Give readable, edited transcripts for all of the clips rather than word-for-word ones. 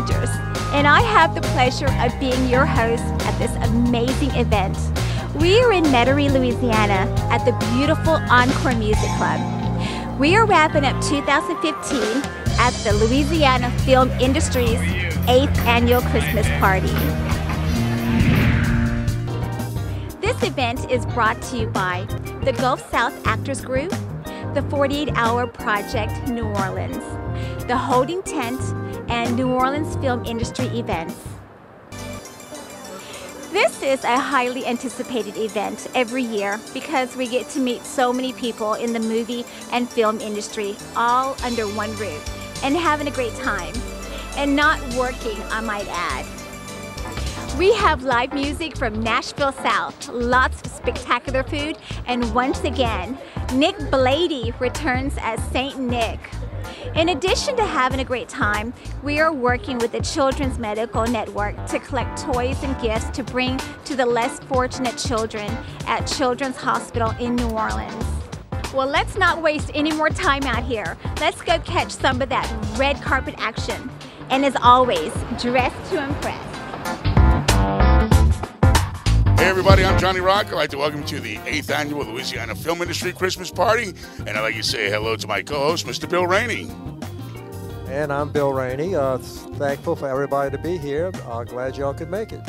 Rogers, and I have the pleasure of being your host at this amazing event. We are in Metairie, Louisiana at the beautiful Encore Music Club. We are wrapping up 2015 at the Louisiana Film Industry's 8th annual Christmas party. This event is brought to you by the Gulf South Actors Group, the 48-Hour Project New Orleans, the Holding Tent, and New Orleans Film Industry Events. This is a highly anticipated event every year because we get to meet so many people in the movie and film industry all under one roof and having a great time and not working, I might add. We have live music from Nashville South, lots of spectacular food, and once again, Nick Blady returns as Saint Nick. In addition to having a great time, we are working with the Children's Medical Network to collect toys and gifts to bring to the less fortunate children at Children's Hospital in New Orleans. Well, let's not waste any more time out here. Let's go catch some of that red carpet action. And as always, dress to impress. Hey everybody, I'm Johnny Rock. I'd like to welcome you to the 8th annual Louisiana Film Industry Christmas Party. And I'd like to say hello to my co-host, Mr. Bill Rainey. And I'm Bill Rainey. Thankful for everybody to be here. Glad y'all could make it.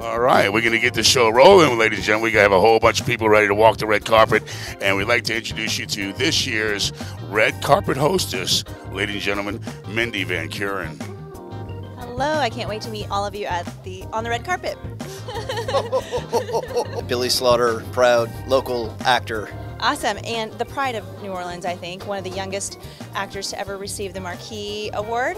All right, we're going to get the show rolling, ladies and gentlemen. We have a whole bunch of people ready to walk the red carpet. And we'd like to introduce you to this year's red carpet hostess, ladies and gentlemen, Mindy Van Kuren. Hello, I can't wait to meet all of you on the red carpet. Billy Slaughter, proud local actor. Awesome, and the pride of New Orleans, I think. One of the youngest actors to ever receive the Marquis Award.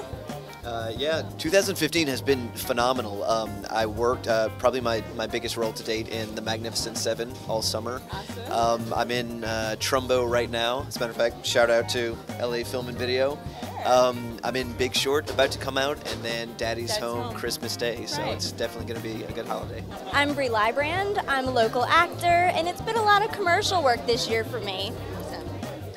Yeah, 2015 has been phenomenal. I worked probably my biggest role to date in The Magnificent Seven all summer. Awesome. I'm in Trumbo right now. As a matter of fact, shout out to LA Film and Video. I'm in Big Short, about to come out, and then Daddy's Home Christmas Day, so it's definitely going to be a good holiday. I'm Bree Librand. I'm a local actor, and it's been a lot of commercial work this year for me.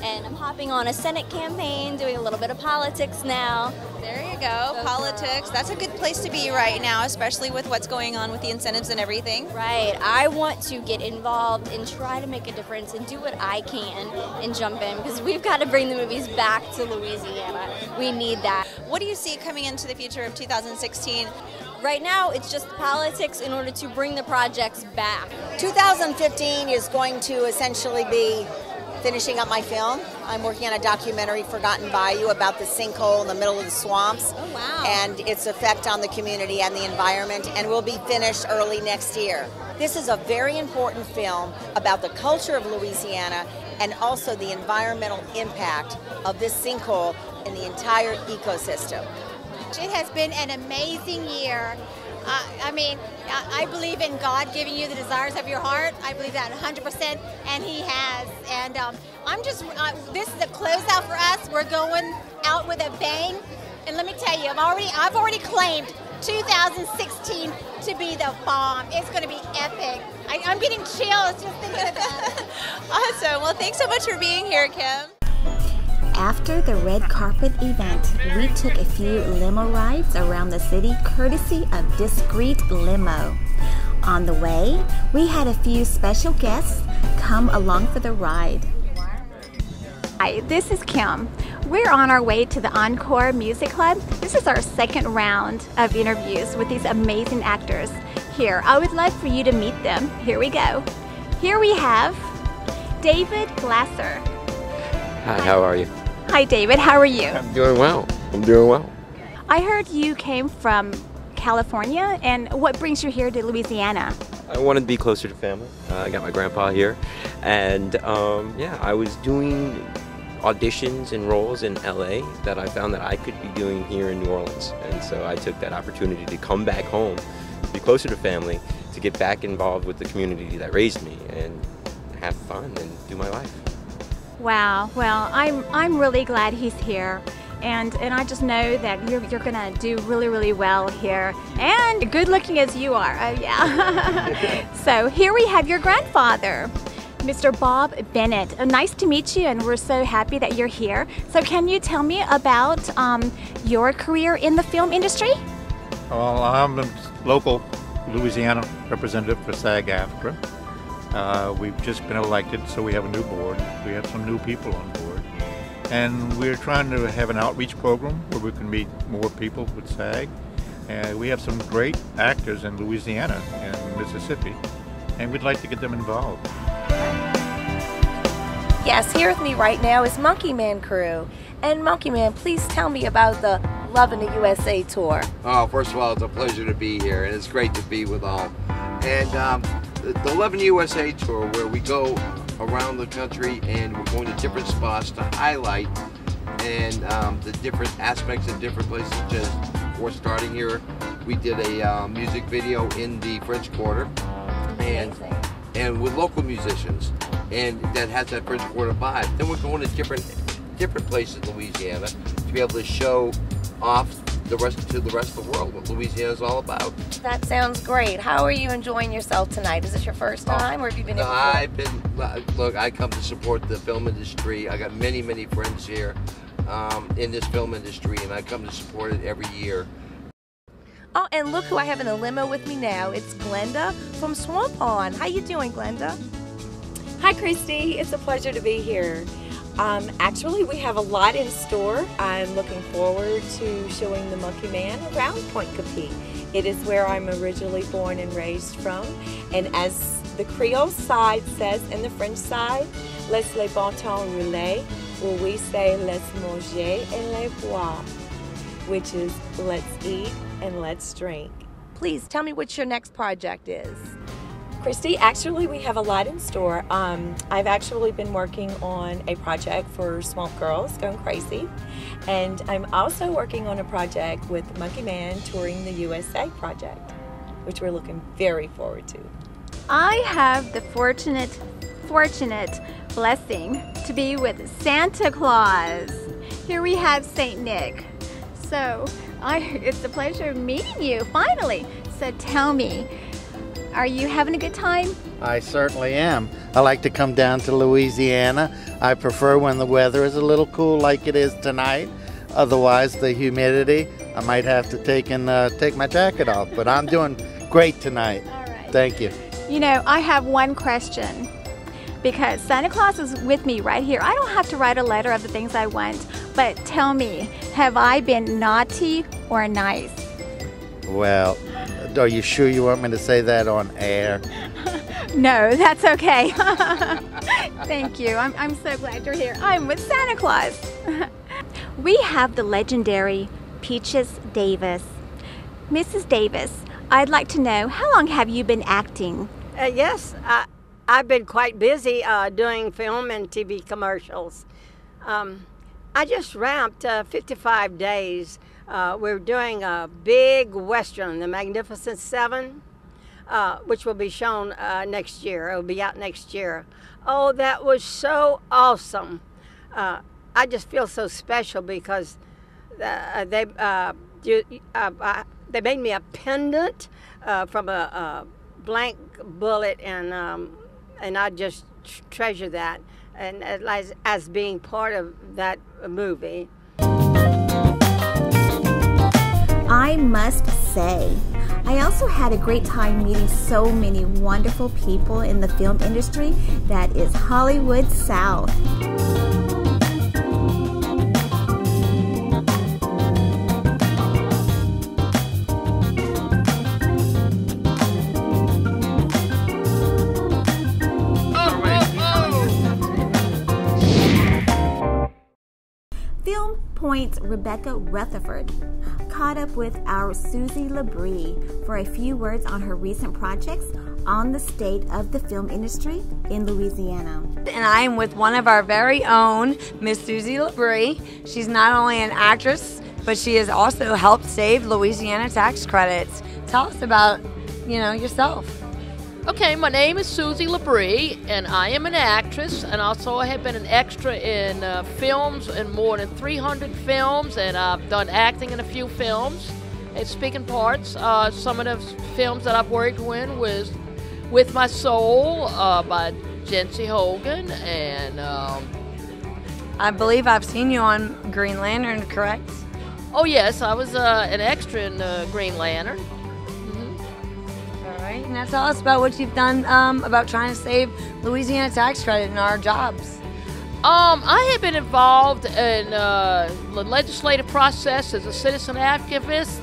And I'm hopping on a Senate campaign, doing a little bit of politics now. There you go, politics. That's a good place to be right now, especially with what's going on with the incentives and everything. Right. I want to get involved and try to make a difference and do what I can and jump in because we've got to bring the movies back to Louisiana. We need that. What do you see coming into the future of 2016? Right now, it's just politics in order to bring the projects back. 2015 is going to essentially be finishing up my film. I'm working on a documentary, Forgotten Bayou, about the sinkhole in the middle of the swamps. Oh, wow. And its effect on the community and the environment, and will be finished early next year. This is a very important film about the culture of Louisiana and also the environmental impact of this sinkhole in the entire ecosystem. It has been an amazing year. I believe in God giving you the desires of your heart. I believe that 100%, and He has. And this is a closeout for us. We're going out with a bang. And let me tell you, I've already claimed 2016 to be the bomb. It's going to be epic. I'm getting chills just thinking about it. Awesome. Well, thanks so much for being here, Kim. After the red carpet event, we took a few limo rides around the city courtesy of Discreet Limo. On the way, we had a few special guests come along for the ride. Hi, this is Kim. We're on our way to the Encore Music Club. This is our second round of interviews with these amazing actors. Here, I would love for you to meet them. Here we go. Here we have David Glasser. Hi, how are you? Hi, David. How are you? I'm doing well. I'm doing well. I heard you came from California, and what brings you here to Louisiana? I wanted to be closer to family. I got my grandpa here, and yeah, I was doing auditions and roles in LA that I found that I could be doing here in New Orleans, and so I took that opportunity to come back home, be closer to family, to get back involved with the community that raised me, and have fun and do my life. Wow. Well, I'm really glad he's here, and I just know that you're gonna do really well here, and good looking as you are. Oh yeah. So here we have your grandfather. Mr. Bob Bennett. Nice to meet you, and we're so happy that you're here. So can you tell me about your career in the film industry? Well, I'm a local Louisiana representative for SAG-AFTRA. We've just been elected, so we have a new board. We have some new people on board. And we're trying to have an outreach program where we can meet more people with SAG. We have some great actors in Louisiana and Mississippi, and we'd like to get them involved. Yes, here with me right now is Mindy Van Kuren. And Mindy Man, please tell me about the Love in the USA tour. Oh, first of all, it's a pleasure to be here, and it's great to be with all. And the Love in the USA tour, where we go around the country and we're going to different spots to highlight and the different aspects of different places. Just before starting here, we did a music video in the French Quarter, and with local musicians, and that has that French Quarter vibe. Then we're going to different places in Louisiana to be able to show off to the rest of the world what Louisiana is all about. That sounds great. How are you enjoying yourself tonight? Is this your first time, or have you been? No, look, I come to support the film industry. I got many friends here in this film industry, and I come to support it every year. Oh, and look who I have in the limo with me now. It's Glenda from Swamp Pond. How you doing, Glenda? Hi, Christy. It's a pleasure to be here. Actually, we have a lot in store. I'm looking forward to showing the Monkey Man around Point Capee. It is where I'm originally born and raised from. And as the Creole side says, and the French side, laisse les bon temps rouler, or we say laisse manger et les boire, which is let's eat and let's drink. Please tell me what your next project is. Christy, actually we have a lot in store. I've actually been working on a project for Swamp Girls Going Crazy, and I'm also working on a project with Monkey Man touring the USA project, which we're looking very forward to. I have the fortunate blessing to be with Santa Claus. Here we have Saint Nick. So it's a pleasure meeting you finally. So tell me, are you having a good time? I certainly am. I like to come down to Louisiana. I prefer when the weather is a little cool like it is tonight. Otherwise, the humidity, I might have to take my jacket off. But I'm doing great tonight. All right. Thank you. You know, I have one question. Because Santa Claus is with me right here. I don't have to write a letter of the things I want. But tell me, have I been naughty or nice? Well, are you sure you want me to say that on air? No, that's okay. Thank you. I'm so glad you're here. I'm with Santa Claus. We have the legendary Peaches Davis. Mrs. Davis, I'd like to know, how long have you been acting? Yes, I've been quite busy doing film and TV commercials. I just ramped 55 days. We're doing a big Western, The Magnificent Seven, which will be shown next year. It will be out next year. Oh, that was so awesome. I just feel so special because they made me a pendant from a blank bullet, and I just treasure that, and as being part of that movie. I must say, I also had a great time meeting so many wonderful people in the film industry that is Hollywood South. Film Point's Rebecca Rutherford caught up with our Susie Labrie for a few words on her recent projects on the state of the film industry in Louisiana. And I am with one of our very own, Miss Susie Labrie. She's not only an actress, but she has also helped save Louisiana tax credits. Tell us about, yourself. Okay, my name is Susie Labrie, and I am an actress, and also I have been an extra in films, in more than 300 films, and I've done acting in a few films and speaking parts. Some of the films that I've worked with was With My Soul by Jency Hogan, and I believe I've seen you on Green Lantern, correct? oh yes, I was an extra in Green Lantern. All right, now tell us about what you've done about trying to save Louisiana tax credit in our jobs. I have been involved in the legislative process as a citizen activist,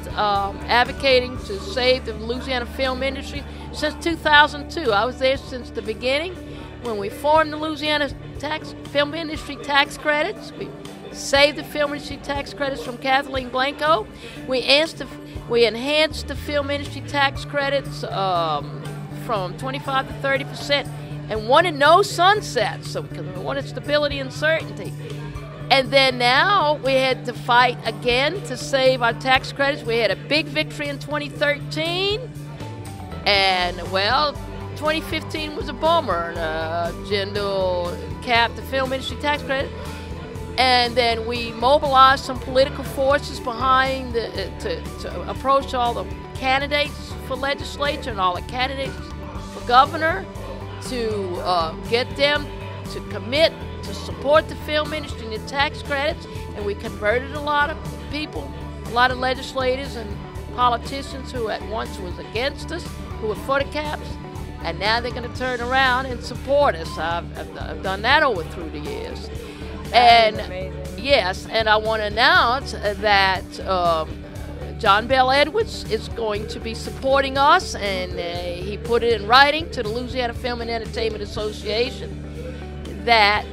advocating to save the Louisiana film industry since 2002. I was there since the beginning when we formed the Louisiana film industry tax credits. We saved the film industry tax credits from Kathleen Blanco. We enhanced the film industry tax credits from 25 to 30%. And wanted no sunsets, so because we wanted stability and certainty. And then now we had to fight again to save our tax credits. We had a big victory in 2013, and well, 2015 was a bummer. Jindal capped the film industry tax credit, and then we mobilized some political forces behind to approach all the candidates for legislature and all the candidates for governor, to get them to commit to support the film industry and the tax credits, and we converted a lot of people, a lot of legislators and politicians who at once was against us, who were for the caps, and now they're going to turn around and support us. I've done that over through the years. And yes, and I want to announce that John Bell Edwards is going to be supporting us, and he put it in writing to the Louisiana Film and Entertainment Association that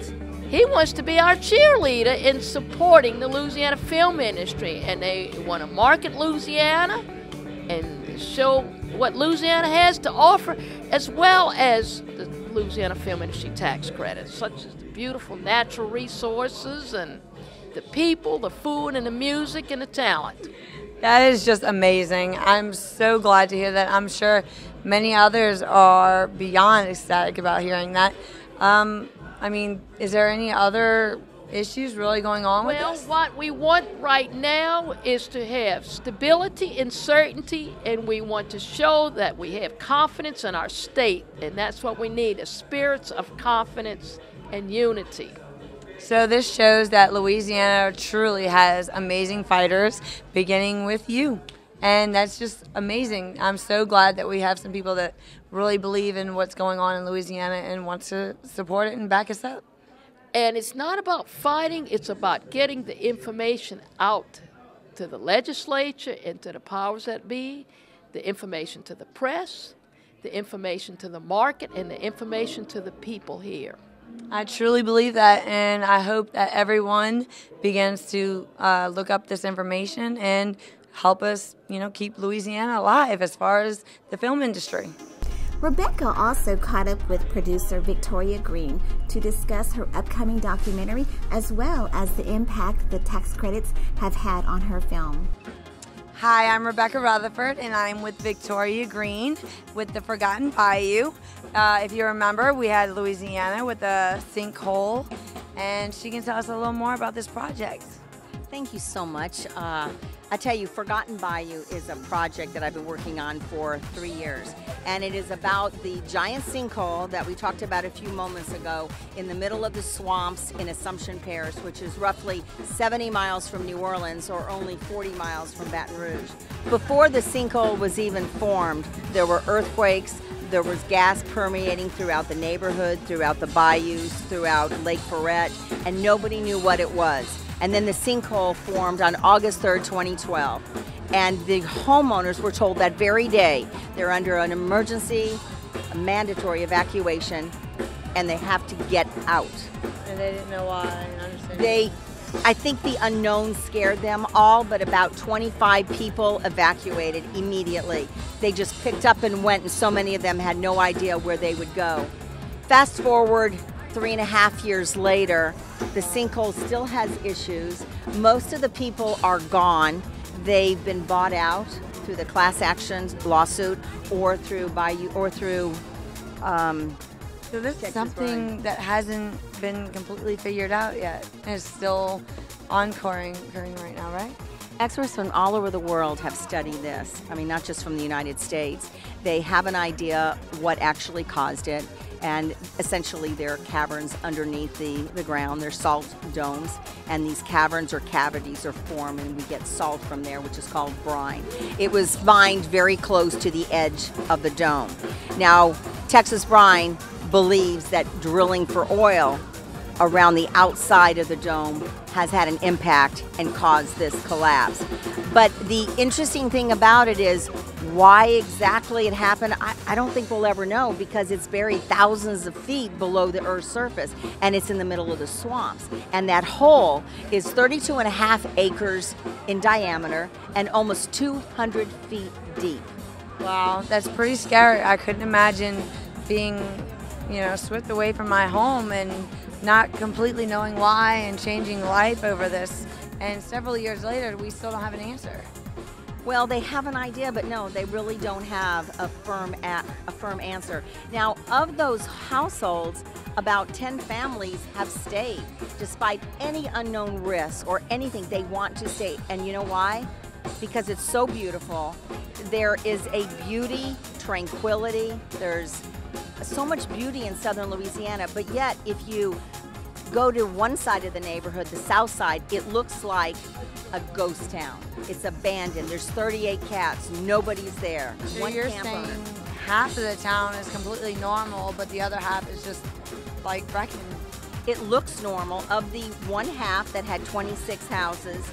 he wants to be our cheerleader in supporting the Louisiana film industry, and they want to market Louisiana and show what Louisiana has to offer, as well as the Louisiana film industry tax credits, such as the beautiful natural resources and the people, the food, and the music, and the talent. That is just amazing. I'm so glad to hear that. I'm sure many others are beyond ecstatic about hearing that. I mean, is there any other issues really going on with this? Well, what we want right now is to have stability and certainty, and we want to show that we have confidence in our state, and that's what we need, a spirit of confidence and unity. So this shows that Louisiana truly has amazing fighters, beginning with you. And that's just amazing. I'm so glad that we have some people that really believe in what's going on in Louisiana and want to support it and back us up. And it's not about fighting, it's about getting the information out to the legislature and to the powers that be, the information to the press, the information to the market, and the information to the people here. I truly believe that, and I hope that everyone begins to look up this information and help us, keep Louisiana alive as far as the film industry. Rebecca also caught up with producer Victoria Green to discuss her upcoming documentary as well as the impact the tax credits have had on her film. Hi, I'm Rebecca Rutherford, and I'm with Victoria Green with The Forgotten Bayou. If you remember, we had Louisiana with a sinkhole, and she can tell us a little more about this project. Thank you so much. I tell you, Forgotten Bayou is a project that I've been working on for 3 years, and it is about the giant sinkhole that we talked about a few moments ago in the middle of the swamps in Assumption Parish, which is roughly 70 miles from New Orleans or only 40 miles from Baton Rouge. Before the sinkhole was even formed, there were earthquakes, there was gas permeating throughout the neighborhood, throughout the bayous, throughout Lake Ferret, and nobody knew what it was. And then the sinkhole formed on August 3rd, 2012. And the homeowners were told that very day they're under an emergency, a mandatory evacuation, and they have to get out. And they didn't know why, I understand. I think the unknown scared them all, but about 25 people evacuated immediately. They just picked up and went, and so many of them had no idea where they would go. Fast forward 3.5 years later, the sinkhole still has issues. Most of the people are gone. They've been bought out through the class action lawsuit or through so this is something that hasn't been completely figured out yet. It's still occurring right now, right? Experts from all over the world have studied this. I mean, not just from the United States. They have an idea what actually caused it, and essentially they're caverns underneath the ground. They're salt domes, and these caverns or cavities are formed, and we get salt from there, which is called brine. It was mined very close to the edge of the dome. Now, Texas Brine believes that drilling for oil around the outside of the dome has had an impact and caused this collapse. But the interesting thing about it is why exactly it happened, I don't think we'll ever know, because it's buried thousands of feet below the Earth's surface, and it's in the middle of the swamps. And that hole is 32.5 acres in diameter and almost 200 feet deep. Wow, that's pretty scary. I couldn't imagine being, swept away from my home and not completely knowing why and changing life over this. And several years later, we still don't have an answer. Well, they have an idea, but no, they really don't have a firm answer. Now, of those households, about 10 families have stayed, despite any unknown risks or anything. They want to stay, and you know why? Because it's so beautiful. There is a beauty, tranquility. There's so much beauty in southern Louisiana, but yet if you go to one side of the neighborhood, the south side, it looks like a ghost town. It's abandoned. There's 38 cats. Nobody's there. So one you're camp saying owner. half of the town is completely normal, but the other half is just like wrecking. It looks normal. Of the one half that had 26 houses,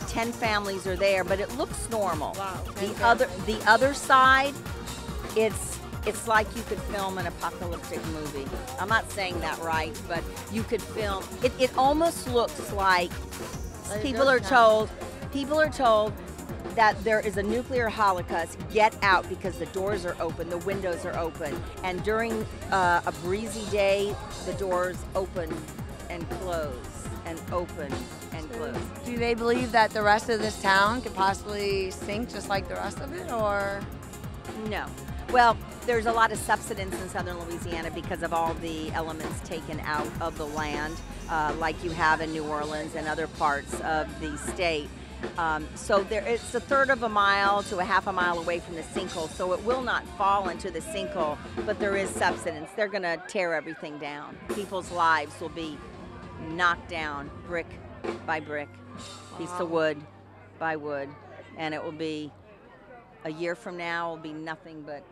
10 families are there, but it looks normal. Wow. The other side, it's like you could film an apocalyptic movie. I'm not saying that right, but you could film. It almost looks like people are told that there is a nuclear holocaust. Get out, because the doors are open, the windows are open, and during a breezy day, the doors open and close and open and close. Do they believe that the rest of this town could possibly sink just like the rest of it, or? No. Well, there's a lot of subsidence in southern Louisiana because of all the elements taken out of the land, like you have in New Orleans and other parts of the state. So it's a third of a mile to a half a mile away from the sinkhole, so it will not fall into the sinkhole, but there is subsidence. They're going to tear everything down. People's lives will be knocked down brick by brick, piece of wood by wood, and it will be, a year from now, will be nothing but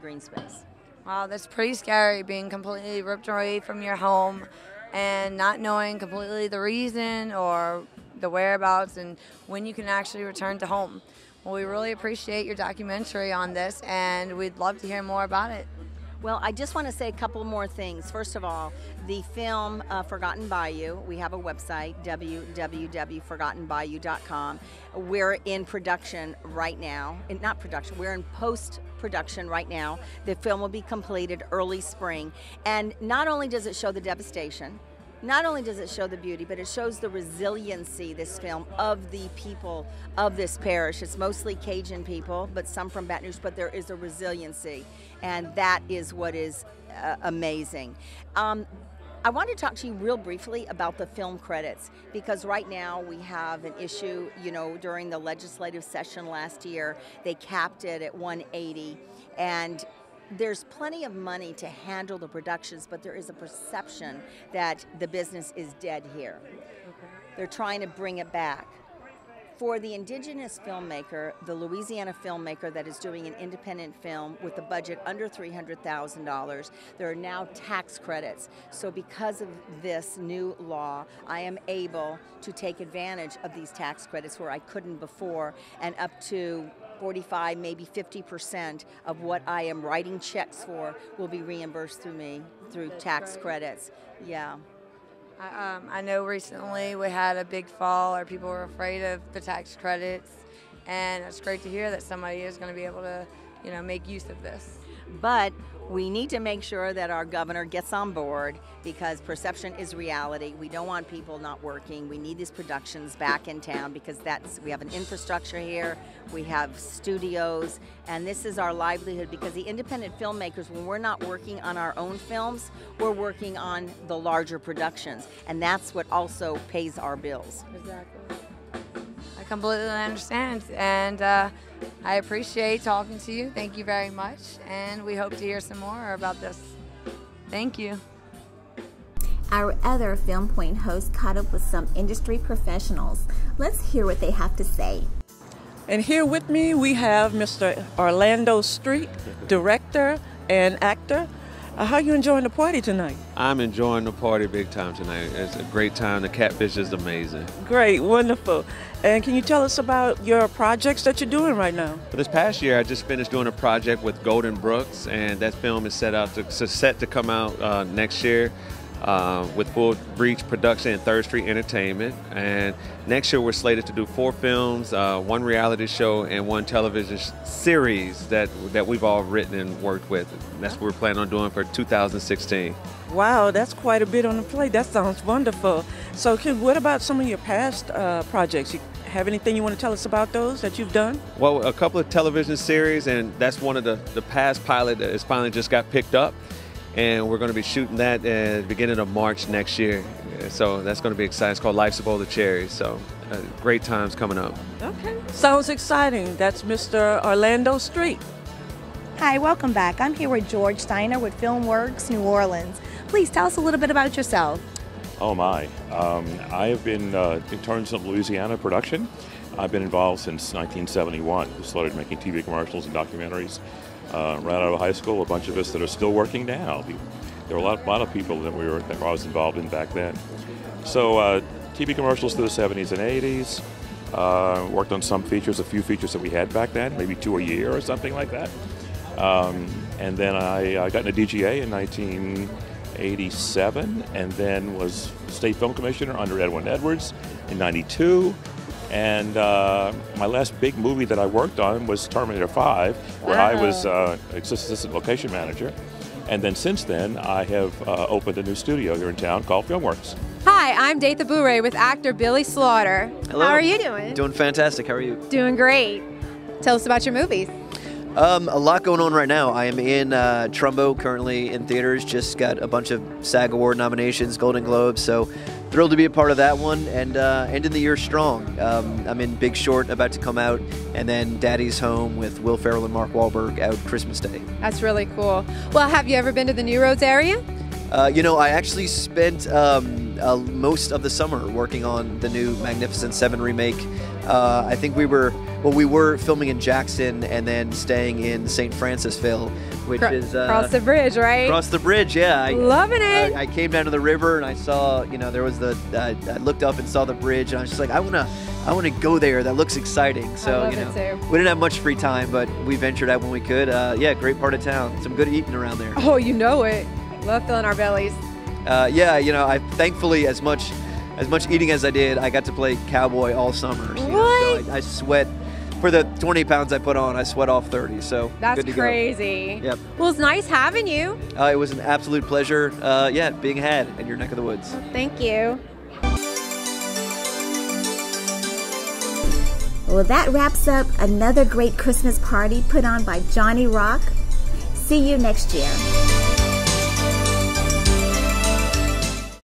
green space. Wow, that's pretty scary, being completely ripped away from your home and not knowing completely the reason or the whereabouts and when you can actually return to home. Well, we really appreciate your documentary on this, and we'd love to hear more about it. Well, I just want to say a couple more things. First of all, the film Forgotten Bayou, we have a website, www.forgottenbayou.com. We're in production right now. Not production, we're in post-production right now. The film will be completed early spring. And not only does it show the devastation, not only does it show the beauty, but it shows the resiliency, this film, of the people of this parish. It's mostly Cajun people, but some from Baton Rouge, but there is a resiliency, and that is what is amazing. I want to talk to you real briefly about the film credits, because right now we have an issue, during the legislative session last year, they capped it at 180, and there's plenty of money to handle the productions, but there is a perception that the business is dead here. They're trying to bring it back. For the indigenous filmmaker, the Louisiana filmmaker that is doing an independent film with a budget under $300,000, there are now tax credits. So because of this new law, I am able to take advantage of these tax credits where I couldn't before, and up to 45, maybe 50% of what I am writing checks for will be reimbursed through me through tax credits. Yeah. I know recently we had a big fall, or people were afraid of the tax credits, and it's great to hear that somebody is going to be able to, make use of this. But we need to make sure that our governor gets on board, because perception is reality. We don't want people not working. We need these productions back in town, because we have an infrastructure here, we have studios, and this is our livelihood, because the independent filmmakers, when we're not working on our own films, we're working on the larger productions, and that's what also pays our bills. Exactly. I completely understand. And I appreciate talking to you. Thank you very much. And we hope to hear some more about this. Thank you. Our other Film Point host caught up with some industry professionals. Let's hear what they have to say. And here with me we have Mr. Orlando Street, director and actor. How are you enjoying the party tonight? I'm enjoying the party big time tonight. It's a great time. The catfish is amazing. Great, wonderful. And can you tell us about your projects that you're doing right now? For this past year, I just finished doing a project with Golden Brooks, and that film is set to come out next year. With Full Breach Production and Third Street Entertainment. And next year we're slated to do 4 films, 1 reality show, and 1 television series that we've all written and worked with. And that's what we're planning on doing for 2016. Wow, that's quite a bit on the plate. That sounds wonderful. So what about some of your past projects? You have anything you want to tell us about those that you've done? Well, a couple of television series, and that's one of the past pilot that has finally just got picked up. And we're going to be shooting that at the beginning of March next year. So that's going to be exciting. It's called Life's a Bowl of Cherries. So great times coming up. Okay. Sounds exciting. That's Mr. Orlando Street. Hi, welcome back. I'm here with George Steiner with FilmWorks New Orleans. Please tell us a little bit about yourself. Oh my. I have been, in terms of Louisiana production, I've been involved since 1971. I started making TV commercials and documentaries. Right out of high school, a bunch of us that are still working now. There were a lot of people that I was involved in back then. So TV commercials through the 70s and 80s. Worked on some features, a few features that we had back then, maybe 2 a year or something like that. And then I got into DGA in 1987, and then was State Film Commissioner under Edwin Edwards in 92. And my last big movie that I worked on was Terminator 5, where I was assistant location manager. And then since then, I have opened a new studio here in town called FilmWorks. Hi, I'm Datha Bure with actor Billy Slaughter. Hello. How are you doing? Doing fantastic. How are you? Doing great. Tell us about your movies. A lot going on right now. I am in Trumbo, currently in theaters. Just got a bunch of SAG Award nominations, Golden Globes, so thrilled to be a part of that one, and ending the year strong. I'm in Big Short, about to come out, and then Daddy's Home with Will Ferrell and Mark Wahlberg out Christmas Day. That's really cool. Well, have you ever been to the New Roads area? You know, I actually spent most of the summer working on the new Magnificent 7 remake. I think we were filming in Jackson and then staying in St. Francisville, which is across the bridge, right? Across the bridge, yeah. Loving it. I came down to the river and I saw, you know, there was I looked up and saw the bridge, and I was just like, I wanna go there. That looks exciting. So I love it too. We didn't have much free time, but we ventured out when we could. Yeah, great part of town. Some good eating around there. Oh, you know it. Love filling our bellies. Yeah, you know, I thankfully as much eating as I did, I got to play cowboy all summer. You know, so I sweat. For the 20 pounds I put on, I sweat off 30, so that's good to crazy. Go. Yep. Well, it's nice having you. It was an absolute pleasure, yeah, being had in your neck of the woods. Thank you. Well, that wraps up another great Christmas party put on by Johnny Rock. See you next year.